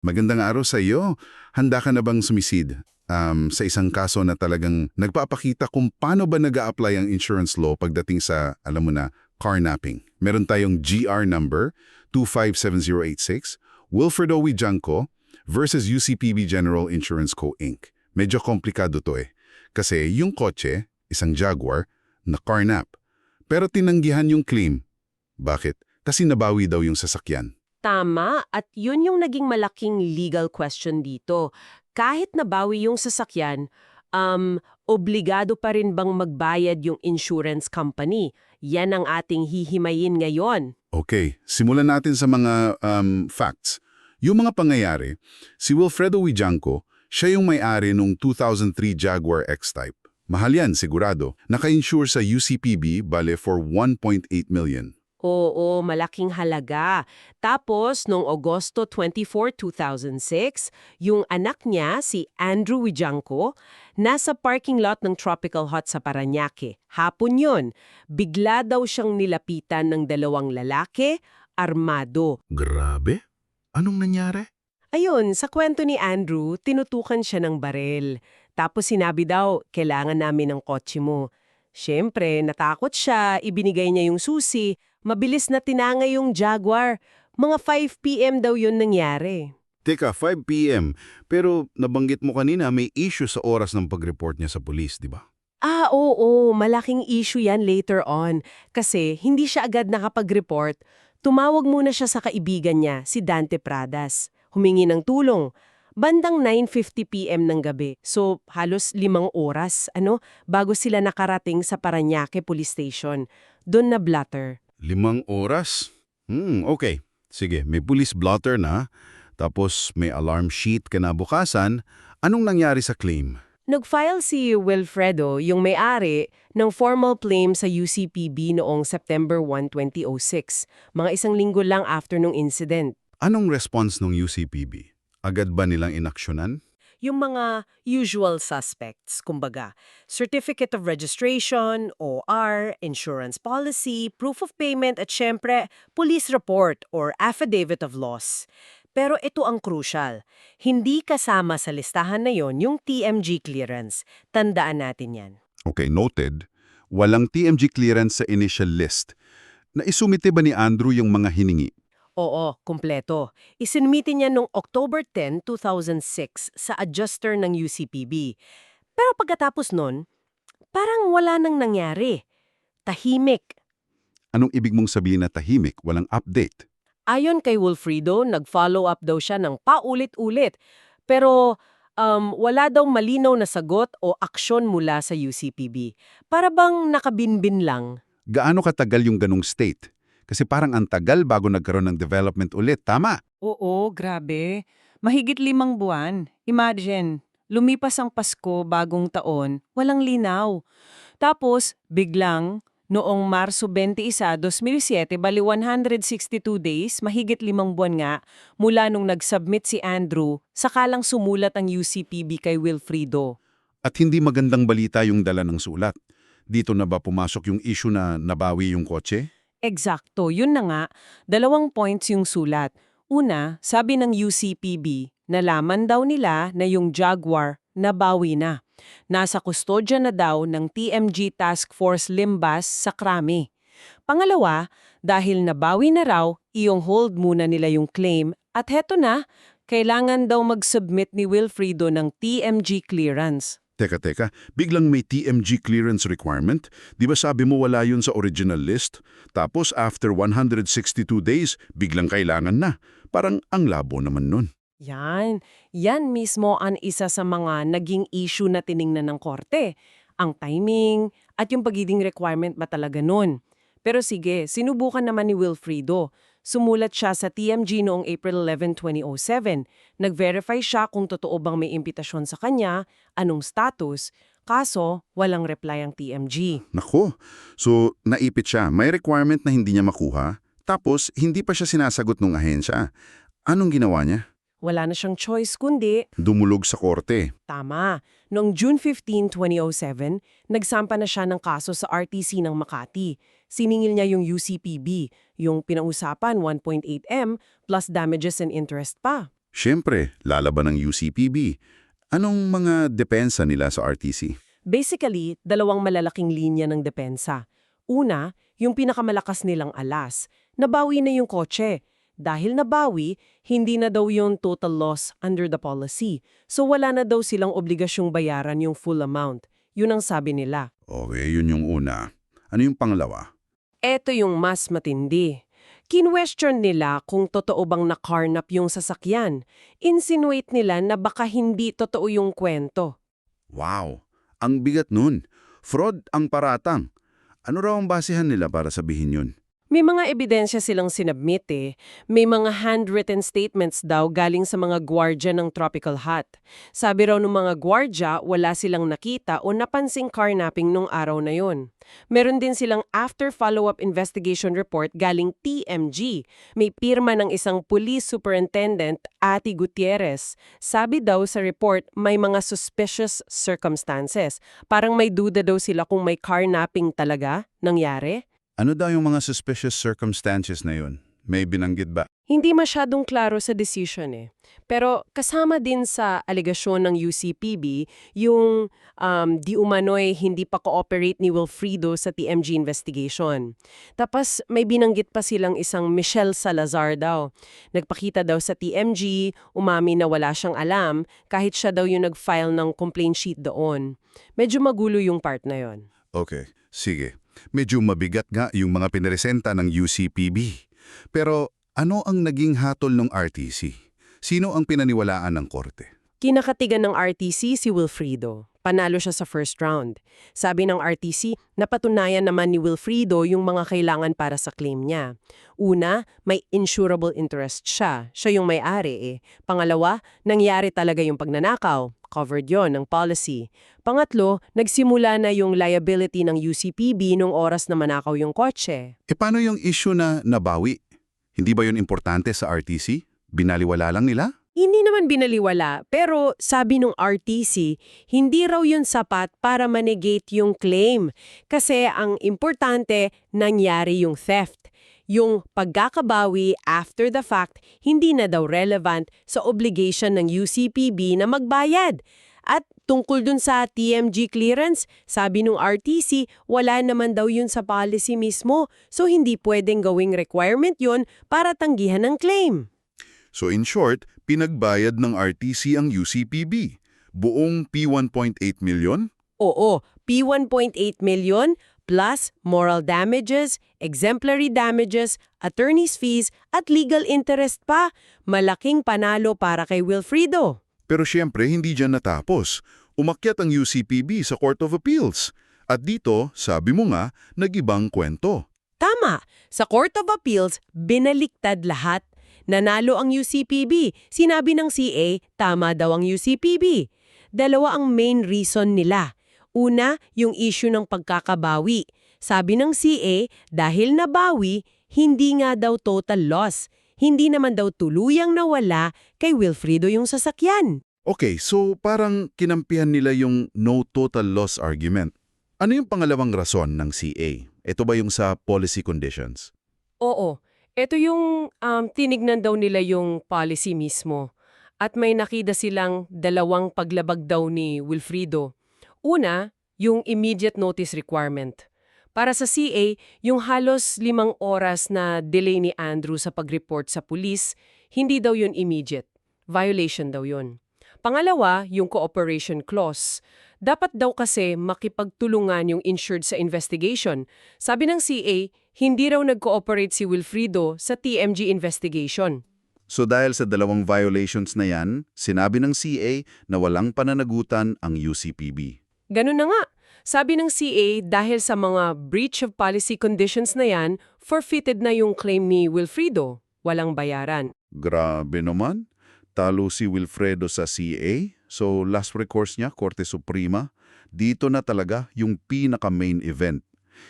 Magandang araw sa iyo. Handa ka na bang sumisid sa isang kaso na talagang nagpapakita kung paano ba nag-a-apply ang insurance law pagdating sa, alam mo na, carnapping? Meron tayong GR number 257086, Wilfredo Wijanko versus UCPB General Insurance Co. Inc. Medyo komplikado to eh. Kasi yung kotse, isang Jaguar, na carnap. Pero tinanggihan yung claim. Bakit? Kasi nabawi daw yung sasakyan. Tama, at yun yung naging malaking legal question dito. Kahit nabawi yung sasakyan, obligado pa rin bang magbayad yung insurance company? Yan ang ating hihimayin ngayon. Okay, simulan natin sa mga facts. Yung mga pangyayari, si Wilfredo Wijanko, siya yung may-ari nung 2003 Jaguar X-Type. Mahal yan, sigurado. Naka-insure sa UCPB, bale for 1.8 million. Oo, malaking halaga. Tapos, noong Agosto 24, 2006, yung anak niya, si Andrew Wijanko, nasa parking lot ng Tropical Hut sa Parañaque. Hapon yun. Bigla daw siyang nilapitan ng dalawang lalaki, armado. Grabe? Anong nangyari? Ayun, sa kwento ni Andrew, tinutukan siya ng barel. Tapos sinabi daw, kailangan namin ng kotse mo. Siyempre, natakot siya, ibinigay niya yung susi, mabilis na tinangay yung Jaguar. Mga 5 p.m. daw yun nangyari. Teka, 5 p.m. Pero nabanggit mo kanina may issue sa oras ng pag-report niya sa pulis, di ba? Oo, malaking issue yan later on. Kasi hindi siya agad nakapag-report. Tumawag muna siya sa kaibigan niya, si Dante Pradas. Humingi ng tulong. Bandang 9:50 p.m. ng gabi. So, halos 5 oras, bago sila nakarating sa Parañaque Police Station. Doon na blatter. 5 oras? Okay. Sige, may police blotter na, tapos may alarm sheet kinabukasan. Anong nangyari sa claim? Nag-file si Wilfredo, yung may-ari, ng formal claim sa UCPB noong September 1, 2006, mga 1 linggo lang after nung incident. Anong response ng UCPB? Agad ba nilang inaksyonan? Yung mga usual suspects, kumbaga, certificate of registration, OR, insurance policy, proof of payment at syempre, police report or affidavit of loss. Pero ito ang crucial. Hindi kasama sa listahan na yon yung TMG clearance. Tandaan natin yan. Okay, noted. Walang TMG clearance sa initial list. Naisumite ba ni Andrew yung mga hiningi? Oo, kumpleto. Isinumite niya noong October 10, 2006 sa adjuster ng UCPB. Pero pagkatapos nun, parang wala nang nangyari. Tahimik. Anong ibig mong sabihin na tahimik, walang update? Ayon kay Wilfredo, nag-follow up daw siya ng paulit-ulit. Pero wala daw malinaw na sagot o aksyon mula sa UCPB. Para bang nakabinbin lang. Gaano katagal yung ganong state? Kasi parang ang tagal bago nagkaroon ng development ulit, tama? Oo, grabe. Mahigit 5 buwan. Imagine, lumipas ang Pasko, bagong taon, walang linaw. Tapos, biglang, noong Marso 21, 2007, bali 162 days, mahigit 5 buwan nga, mula nung nag-submit si Andrew, sakalang sumulat ang UCPB kay Wilfredo. At hindi magandang balita yung dala ng sulat. Dito na ba pumasok yung issue na nabawi yung kotse? Eksakto, yun na nga. 2 points yung sulat. Una, sabi ng UCPB, nalaman daw nila na yung Jaguar nabawi na. Nasa kustodya na daw ng TMG Task Force Limbas sa Krami. Pangalawa, dahil nabawi na raw, iyong hold muna nila yung claim at heto na, kailangan daw mag-submit ni Wilfredo ng TMG clearance. Teka, biglang may TMG clearance requirement? Di ba sabi mo wala yun sa original list? Tapos after 162 days, biglang kailangan na. Parang ang labo naman nun. Yan mismo ang isa sa mga naging issue na tiningnan ng korte. Ang timing at yung pagiging requirement ba talaga nun. Pero sige, sinubukan naman ni Wilfredo. Sumulat siya sa TMG noong April 11, 2007. Nag-verify siya kung totoo bang may impitasyon sa kanya, anong status, kaso walang reply ang TMG. Nako, so naipit siya. May requirement na hindi niya makuha, tapos hindi pa siya sinasagot ng ahensya. Anong ginawa niya? Wala na siyang choice kundi, Dumulog sa korte. tama, noong June 15, 2007, nagsampa na siya ng kaso sa RTC ng Makati. Siningil niya yung UCPB, yung pinausapan 1.8M plus damages and interest pa. Siyempre, lalaban ng UCPB. Anong mga depensa nila sa RTC? Basically, dalawang malalaking linya ng depensa. Una, yung pinakamalakas nilang alas. Nabawi na yung kotse. Dahil nabawi, hindi na daw yung total loss under the policy. So wala na daw silang obligasyong bayaran yung full amount. Yun ang sabi nila. Okay, yun yung una. Ano yung pangalawa? Eto yung mas matindi. Kinwestiyon nila kung totoo bang nakarnap yung sasakyan. Insinuate nila na baka hindi totoo yung kwento. Wow, ang bigat nun. Fraud ang paratang. Ano raw ang basehan nila para sabihin yun? May mga ebidensya silang sinabmit eh. May mga handwritten statements daw galing sa mga gwardya ng Tropical Hut. Sabi raw ng mga gwardya, wala silang nakita o napansing carnapping nung araw na yon. Meron din silang after follow-up investigation report galing TMG. May pirma ng isang police superintendent, Ati Gutierrez. Sabi daw sa report, may mga suspicious circumstances. Parang may duda daw sila kung may carnapping talaga nangyari. Ano daw yung mga suspicious circumstances na yun? May binanggit ba? Hindi masyadong klaro sa decision eh. Pero kasama din sa alegasyon ng UCPB yung di umano'y hindi pa cooperate ni Wilfredo sa TMG investigation. Tapos may binanggit pa silang isang Michelle Salazar daw. Nagpakita daw sa TMG, umami na wala siyang alam kahit siya daw yung nag-file ng complaint sheet doon. Medyo magulo yung part na yon. Okay, sige. Medyo mabigat nga yung mga pinaresenta ng UCPB. Pero ano ang naging hatol ng RTC? Sino ang pinaniwalaan ng korte? Kinakatigan ng RTC si Wilfredo. Panalo siya sa first round. Sabi ng RTC, napatunayan naman ni Wilfredo yung mga kailangan para sa claim niya. Una, may insurable interest siya. Siya yung may-ari eh. Pangalawa, nangyari talaga yung pagnanakaw. Covered yon ng policy. Pangatlo, nagsimula na yung liability ng UCPB nung oras na manakaw yung kotse. E paano yung issue na nabawi? Hindi ba yun importante sa RTC? Binaliwala lang nila? Hindi naman binaliwala, pero sabi nung RTC, hindi raw yun sapat para manegate yung claim. Kasi ang importante, nangyari yung theft. Yung pagkakabawi after the fact, hindi na daw relevant sa obligation ng UCPB na magbayad. At tungkol dun sa TMG clearance, sabi nung RTC, wala naman daw yun sa policy mismo. So hindi pwedeng gawing requirement yun para tanggihan ng claim. So in short, pinagbayad ng RTC ang UCPB. Buong P1.8 million? Oo, P1.8 million plus moral damages, exemplary damages, attorney's fees, at legal interest pa. Malaking panalo para kay Wilfredo. Pero siyempre, hindi dyan natapos. Umakyat ang UCPB sa Court of Appeals. At dito, sabi mo nga, nag-ibang kwento. Tama, sa Court of Appeals, binaliktad lahat. Nanalo ang UCPB. Sinabi ng CA, tama daw ang UCPB. Dalawa ang main reason nila. Una, yung issue ng pagkakabawi. Sabi ng CA, dahil nabawi, hindi nga daw total loss. Hindi naman daw tuluyang nawala kay Wilfredo yung sasakyan. Okay, so parang kinampihan nila yung no total loss argument. Ano yung pangalawang rason ng CA? Ito ba yung sa policy conditions? Oo, ito yung tinignan daw nila yung policy mismo. At may nakita silang dalawang paglabag daw ni Wilfredo. Una, yung immediate notice requirement. Para sa CA, yung halos 5 oras na delay ni Andrew sa pag-report sa pulis, hindi daw yun immediate. Violation daw yun. Pangalawa, yung cooperation clause. Dapat daw kasi makipagtulungan yung insured sa investigation. Sabi ng CA, hindi raw nag-cooperate si Wilfredo sa TMG investigation. So dahil sa dalawang violations na yan, sinabi ng CA na walang pananagutan ang UCPB. Ganun na nga. Sabi ng CA, dahil sa mga breach of policy conditions na yan, forfeited na yung claim ni Wilfredo. Walang bayaran. Grabe naman. Talo si Wilfredo sa CA. So last recourse niya, Korte Suprema. Dito na talaga yung pinaka-main event.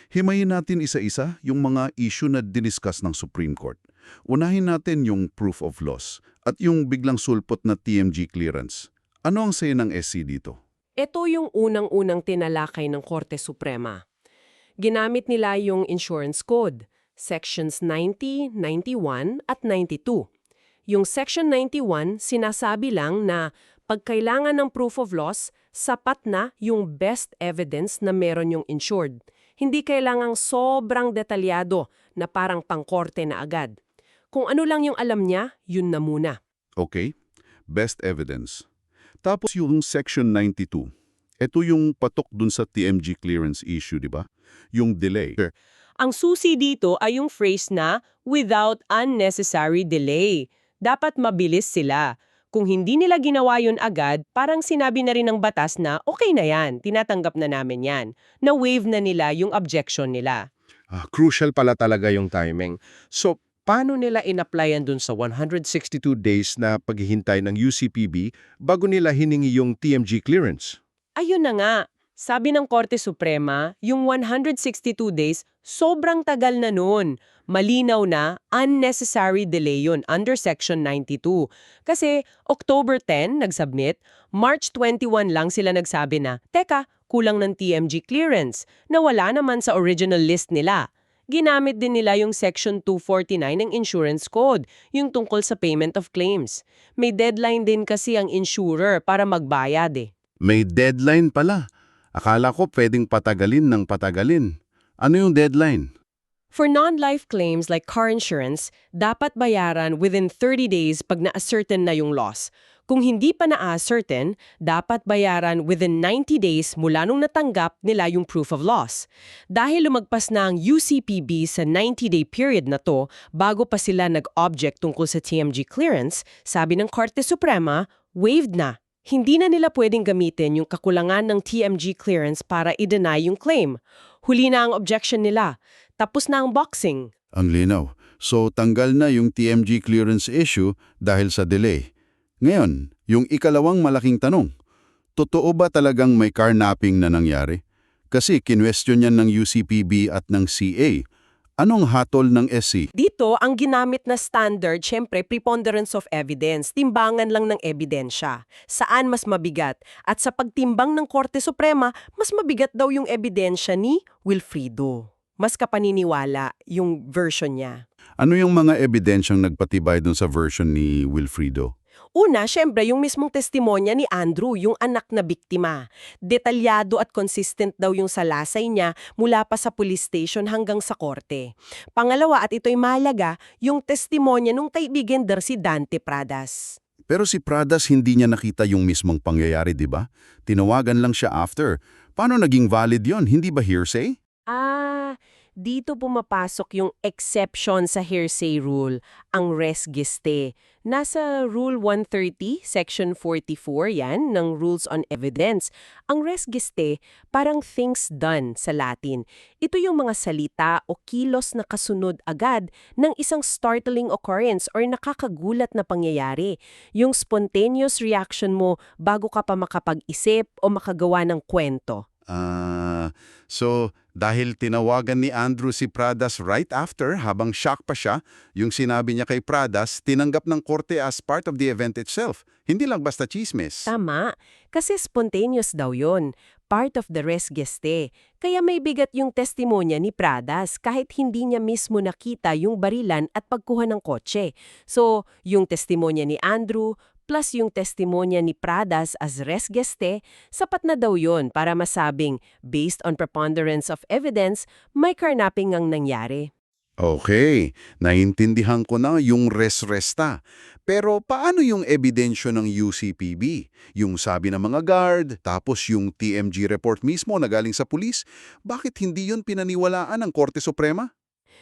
Himayin natin isa-isa yung mga issue na diniscuss ng Supreme Court. Unahin natin yung proof of loss at yung biglang sulpot na TMG clearance. Ano ang say ng SC dito? Ito yung unang-unang tinalakay ng Korte Suprema. Ginamit nila yung insurance code, sections 90, 91 at 92. Yung Section 91, sinasabi lang na pagkailangan ng proof of loss, sapat na yung best evidence na meron yung insured. Hindi kailangang sobrang detalyado na parang pangkorte na agad. Kung ano lang yung alam niya, yun na muna. Okay, best evidence. Tapos yung Section 92. Ito yung patok dun sa TMG clearance issue, di ba? Yung delay. Ang susi dito ay yung phrase na without unnecessary delay. Dapat mabilis sila. Kung hindi nila ginawa yun agad, parang sinabi na rin ng batas na okay na yan, tinatanggap na namin yan. Na-waive na nila yung objection nila. Crucial pala talaga yung timing. So, paano nila in-applyan dun sa 162 days na paghihintay ng UCPB bago nila hiningi yung TMG clearance? Ayun na nga. Sabi ng Korte Suprema, yung 162 days, sobrang tagal na nun. Malinaw na, unnecessary delay yun under Section 92. Kasi October 10, nag-submit, March 21 lang sila nagsabi na, teka, kulang ng TMG clearance, na wala naman sa original list nila. Ginamit din nila yung Section 249 ng Insurance Code, yung tungkol sa payment of claims. May deadline din kasi ang insurer para magbayad eh. May deadline pala. Akala ko pwedeng patagalin ng patagalin. Ano yung deadline? For non-life claims like car insurance, dapat bayaran within 30 days pag na-ascertain na yung loss. Kung hindi pa na-ascertain, dapat bayaran within 90 days mula nung natanggap nila yung proof of loss. Dahil lumagpas na ang UCPB sa 90-day period na to, bago pa sila nag-object tungkol sa TMG clearance, sabi ng Korte Suprema, waived na. Hindi na nila pwedeng gamitin yung kakulangan ng TMG clearance para i-deny yung claim. Huli na ang objection nila. Tapos na ang boxing. Ang linaw. So, tanggal na yung TMG clearance issue dahil sa delay. Ngayon, yung ikalawang malaking tanong. Totoo ba talagang may carnapping na nangyari? Kasi kinwestiyon yan ng UCPB at ng CA. Anong hatol ng SC? Dito, ang ginamit na standard, syempre, preponderance of evidence, timbangan lang ng ebidensya. Saan mas mabigat? At sa pagtimbang ng Korte Suprema, mas mabigat daw yung ebidensya ni Wilfrido. Mas kapaniniwala yung version niya. Ano yung mga ebidensyang nagpatibay dun sa version ni Wilfrido? Una, syempre, yung mismong testimonya ni Andrew, yung anak na biktima. Detalyado at consistent daw yung salasay niya mula pa sa police station hanggang sa korte. Pangalawa, at ito'y mahalaga, yung testimonya nung kaibigan si Dante Pradas. Pero si Pradas hindi niya nakita yung mismong pangyayari, di ba? Tinawagan lang siya after. Paano naging valid yon? Hindi ba hearsay? Dito pumapasok yung exception sa hearsay rule, ang res geste. Nasa Rule 130, Section 44 yan, ng Rules on Evidence. Ang res geste, parang things done sa Latin. Ito yung mga salita o kilos na kasunod agad ng isang startling occurrence or nakakagulat na pangyayari. Yung spontaneous reaction mo bago ka pa makapag-isip o makagawa ng kwento. So dahil tinawagan ni Andrew si Pradas right after, habang shock pa siya, yung sinabi niya kay Pradas, tinanggap ng korte as part of the event itself. Hindi lang basta chismis. Tama, kasi spontaneous daw yon, part of the res geste. Kaya may bigat yung testimonya ni Pradas kahit hindi niya mismo nakita yung barilan at pagkuha ng kotse. So, yung testimonya ni Andrew plus yung testimonya ni Pradas as res geste, sapat na daw yon para masabing, based on preponderance of evidence, may carnapping ang nangyari. Okay, naintindihan ko na yung res-resta. Pero paano yung ebidensyo ng UCPB? Yung sabi ng mga guard, tapos yung TMG report mismo na galing sa pulis, bakit hindi yun pinaniwalaan ng Korte Suprema?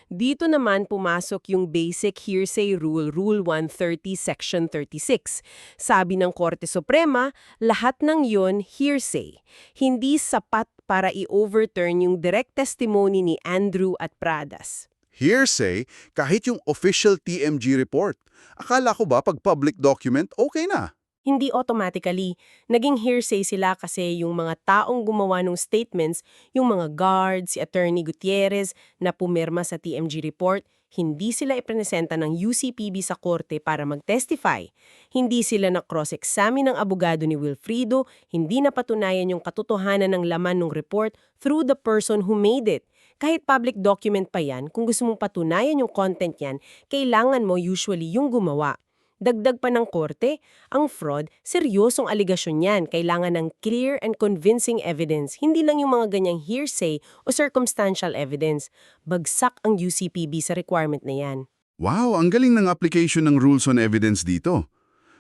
Dito naman pumasok yung basic hearsay rule, Rule 130, Section 36. Sabi ng Korte Suprema, lahat ng yun hearsay. Hindi sapat para i-overturn yung direct testimony ni Andrew at Pradas. Hearsay kahit yung official TMG report. Akala ko ba pag public document, okay na? Hindi automatically. Naging hearsay sila kasi yung mga taong gumawa ng statements, yung mga guards, si Attorney Gutierrez na pumirma sa TMG report, hindi sila ipresenta ng UCPB sa korte para mag-testify. Hindi sila na cross-examine ng abogado ni Wilfrido, hindi napatunayan yung katotohanan ng laman ng report through the person who made it. Kahit public document pa yan, kung gusto mong patunayan yung content yan, kailangan mo usually yung gumawa. Dagdag pa ng korte, ang fraud, seryosong aligasyon yan. Kailangan ng clear and convincing evidence, hindi lang yung mga ganyang hearsay o circumstantial evidence. Bagsak ang UCPB sa requirement na yan. Wow, ang galing ng application ng rules on evidence dito.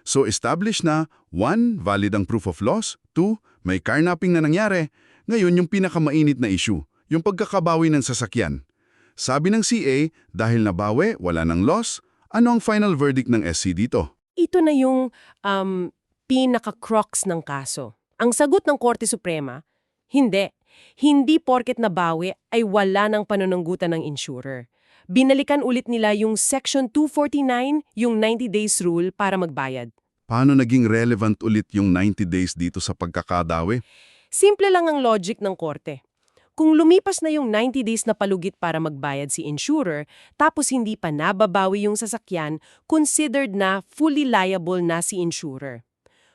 So established na, 1, valid ang proof of loss, 2, may carnapping na nangyari. Ngayon yung pinakamainit na issue, yung pagkakabawi ng sasakyan. Sabi ng CA, dahil nabawi, wala ng loss, ano ang final verdict ng SC dito? Ito na yung pinaka-crux ng kaso. Ang sagot ng Korte Suprema, hindi. Hindi porket nabawi ay wala ng panununggutan ng insurer. Binalikan ulit nila yung Section 249, yung 90 days rule para magbayad. Paano naging relevant ulit yung 90 days dito sa pagkakadawi? Simple lang ang logic ng korte. Kung lumipas na yung 90 days na palugit para magbayad si insurer, tapos hindi pa nababawi yung sasakyan, considered na fully liable na si insurer.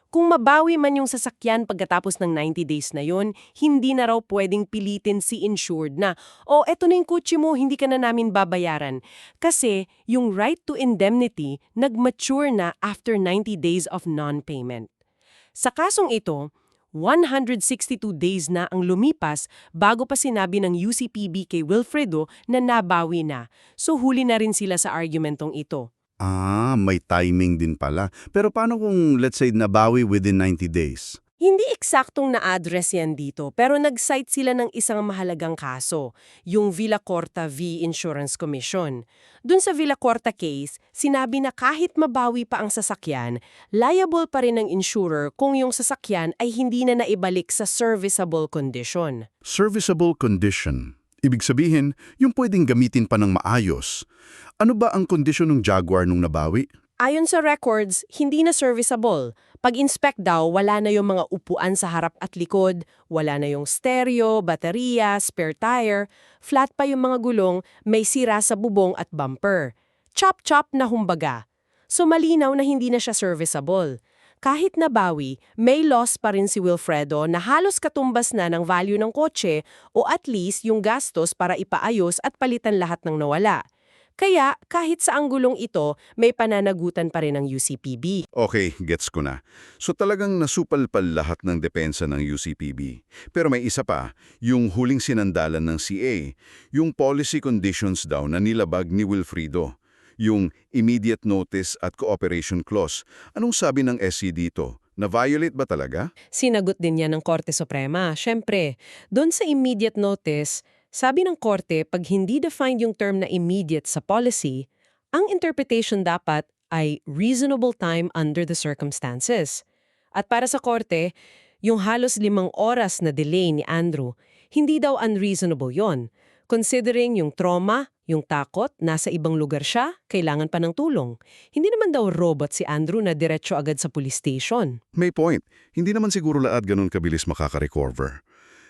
Kung mabawi man yung sasakyan pagkatapos ng 90 days na yon, hindi na raw pwedeng pilitin si insured na, eto na yung kutsi mo, hindi ka na namin babayaran. Kasi yung right to indemnity nag-mature na after 90 days of non-payment. Sa kasong ito, 162 days na ang lumipas bago pa sinabi ng UCPB kay Wilfredo na nabawi na. So huli na rin sila sa argumentong ito. May timing din pala. Pero paano kung, let's say, nabawi within 90 days? Hindi eksaktong na-address yan dito, pero nag-cite sila ng isang mahalagang kaso, yung Villacorta v. Insurance Commission. Dun sa Villacorta case, sinabi na kahit mabawi pa ang sasakyan, liable pa rin ng insurer kung yung sasakyan ay hindi na naibalik sa serviceable condition. Serviceable condition. Ibig sabihin, yung pwedeng gamitin pa ng maayos. Ano ba ang kondisyon ng Jaguar nung nabawi? Ayon sa records, hindi na serviceable. Pag-inspect daw, wala na yung mga upuan sa harap at likod, wala na yung stereo, baterya, spare tire, flat pa yung mga gulong, may sira sa bubong at bumper. Chop-chop na humbaga. So malinaw na hindi na siya serviceable. Kahit nabawi, may loss pa rin si Wilfredo na halos katumbas na ng value ng kotse o at least yung gastos para ipaayos at palitan lahat ng nawala. Kaya, kahit sa anggulong ito, may pananagutan pa rin ang UCPB. Okay, gets ko na. So talagang nasupalpal lahat ng depensa ng UCPB. Pero may isa pa, yung huling sinandalan ng CA, yung policy conditions daw na nilabag ni Wilfredo. Yung immediate notice at cooperation clause. Anong sabi ng SC dito? Na-violate ba talaga? Sinagot din yan ng Korte Suprema. Siyempre, doon sa immediate notice, sabi ng korte, pag hindi defined yung term na immediate sa policy, ang interpretation dapat ay reasonable time under the circumstances. At para sa korte, yung halos 5 oras na delay ni Andrew, hindi daw unreasonable yon. Considering yung trauma, yung takot, nasa ibang lugar siya, kailangan pa ng tulong. Hindi naman daw robot si Andrew na diretso agad sa police station. May point. Hindi naman siguro lahat ganun kabilis makaka-recover.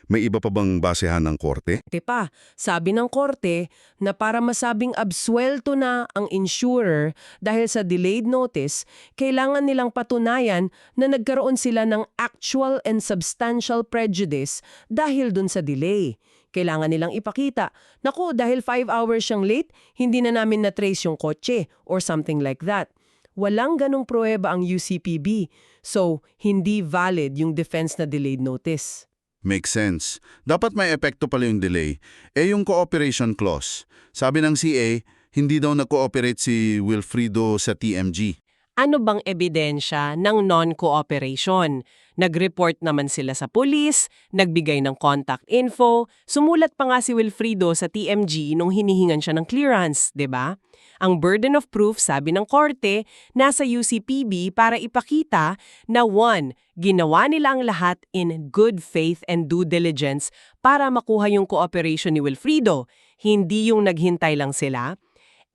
May iba pa bang basehan ng korte? Pa, sabi ng korte na para masabing absuelto na ang insurer dahil sa delayed notice, kailangan nilang patunayan na nagkaroon sila ng actual and substantial prejudice dahil dun sa delay. Kailangan nilang ipakita, naku, dahil 5 hours siyang late, hindi na namin na-trace yung kotse or something like that. Walang ganong pruweba ang UCPB, so hindi valid yung defense na delayed notice. Makes sense. Dapat may epekto pala yung delay. Yung cooperation clause. Sabi ng CA, hindi daw nag-cooperate si Wilfredo sa TMG. Ano bang ebidensya ng non-cooperation? Nag-report naman sila sa pulis, nagbigay ng contact info, sumulat pa nga si Wilfredo sa TMG nung hinihingan siya ng clearance, 'di ba? Ang burden of proof, sabi ng korte, nasa UCPB para ipakita na 1, ginawa nila ang lahat in good faith and due diligence para makuha yung cooperation ni Wilfredo, hindi yung naghintay lang sila.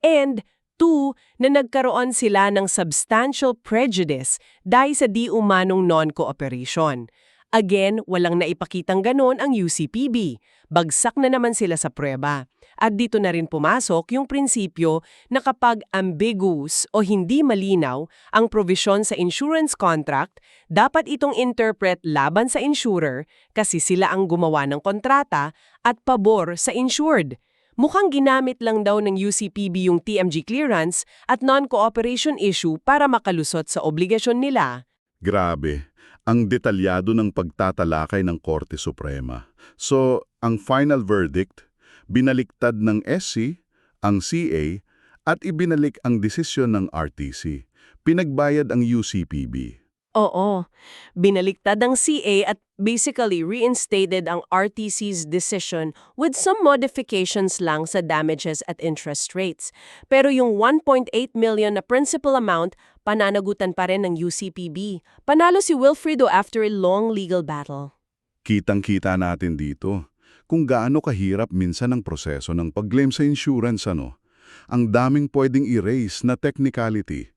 And 2, na nagkaroon sila ng substantial prejudice dahil sa di umanong non-cooperation. Again, walang naipakitang ganon ang UCPB. Bagsak na naman sila sa prueba. At dito na rin pumasok yung prinsipyo na kapag ambiguous o hindi malinaw ang provision sa insurance contract, dapat itong interpret laban sa insurer kasi sila ang gumawa ng kontrata at pabor sa insured. Mukhang ginamit lang daw ng UCPB yung TMG clearance at non-cooperation issue para makalusot sa obligasyon nila. Grabe, ang detalyado ng pagtatalakay ng Korte Suprema. So, ang final verdict, binaliktad ng SC, ang CA, at ibinalik ang desisyon ng RTC. Pinagbayad ang UCPB. Oo, binaliktad ang CA at basically reinstated ang RTC's decision with some modifications lang sa damages at interest rates. Pero yung 1.8 million na principal amount, pananagutan pa rin ng UCPB. Panalo si Wilfredo after a long legal battle. Kitang-kita natin dito kung gaano kahirap minsan ang proseso ng pag-claim sa insurance, ano? Ang daming pwedeng erase na technicality.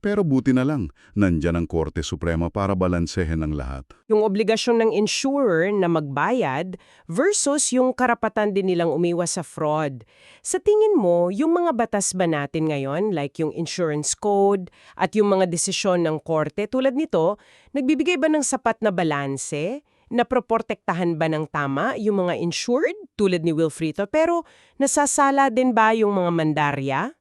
Pero buti na lang, nandyan ang Korte Suprema para balansehin ang lahat. Yung obligasyon ng insurer na magbayad versus yung karapatan din nilang umiwas sa fraud. Sa tingin mo, yung mga batas ba natin ngayon, like yung insurance code at yung mga desisyon ng korte tulad nito, nagbibigay ba ng sapat na balanse? Naproprotektahan ba ng tama yung mga insured tulad ni Wilfredo pero nasasala din ba yung mga mandarya?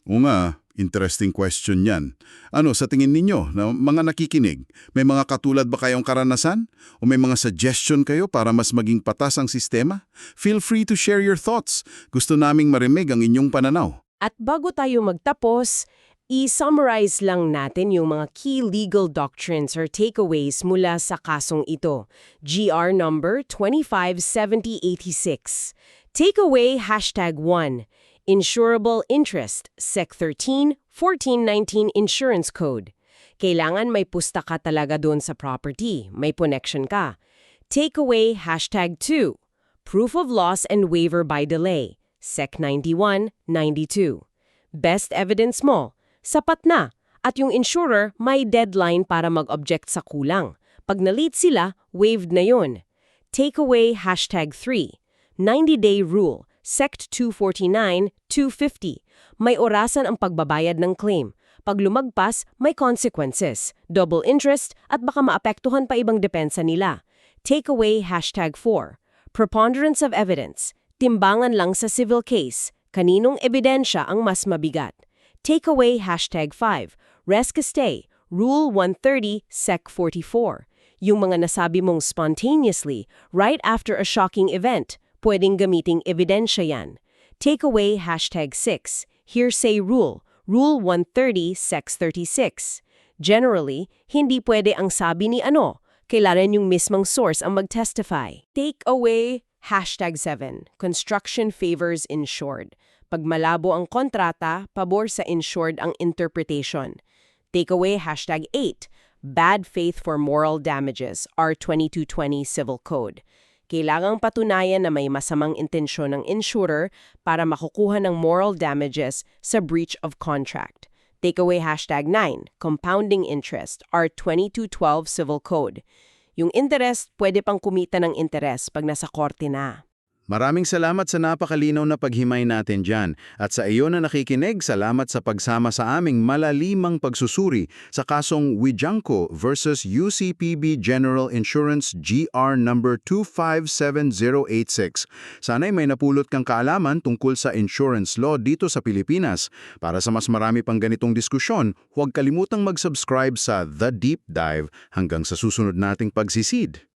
O nga, interesting question yan. Ano, sa tingin ninyo, na mga nakikinig, may mga katulad ba kayong karanasan? O may mga suggestion kayo para mas maging patas ang sistema? Feel free to share your thoughts. Gusto naming marinig ang inyong pananaw. At bago tayo magtapos, i-summarize lang natin yung mga key legal doctrines or takeaways mula sa kasong ito. GR number 257086. Takeaway #1. Insurable interest, Sec 13, 1419 Insurance Code. Kailangan may pusta ka talaga doon sa property, may connection ka. Takeaway #2. Proof of loss and waiver by delay, Sec 91-92. Best evidence mo, sapat na, at yung insurer may deadline para mag-object sa kulang. Pag na-late sila, waived na yun. Takeaway #3. 90-day rule, Sect 249-250. May orasan ang pagbabayad ng claim. Pag lumagpas, may consequences, double interest at baka maapektuhan pa ibang depensa nila. Takeaway #4. Preponderance of evidence. Timbangan lang sa civil case. Kaninong ebidensya ang mas mabigat. Takeaway #5. Res gestae. Rule 130, Sec 44. Yung mga nasabi mong spontaneously, right after a shocking event, pwedeng gamiting ebidensya yan. Takeaway #6. Hearsay rule. Rule 130, Sec 36. Generally, hindi pwede ang sabi ni ano. Kailangan yung mismong source ang mag-testify. Takeaway #7. Construction favors insured. Pag malabo ang kontrata, pabor sa insured ang interpretation. Takeaway #8. Bad faith for moral damages. R2220 Civil Code. Kailangang patunayan na may masamang intensyon ng insurer para makukuha ng moral damages sa breach of contract. Takeaway #9. Compounding interest. R2212 Civil Code. Yung interest, pwede pang kumita ng interest pag nasa korte na. Maraming salamat sa napakalinaw na paghimay natin dyan. At sa iyo na nakikinig, salamat sa pagsama sa aming malalimang pagsusuri sa kasong Wijanko versus UCPB General Insurance GR number 257086. Sana'y may napulot kang kaalaman tungkol sa insurance law dito sa Pilipinas. Para sa mas marami pang ganitong diskusyon, huwag kalimutang mag-subscribe sa The Deep Dive hanggang sa susunod nating pagsisid.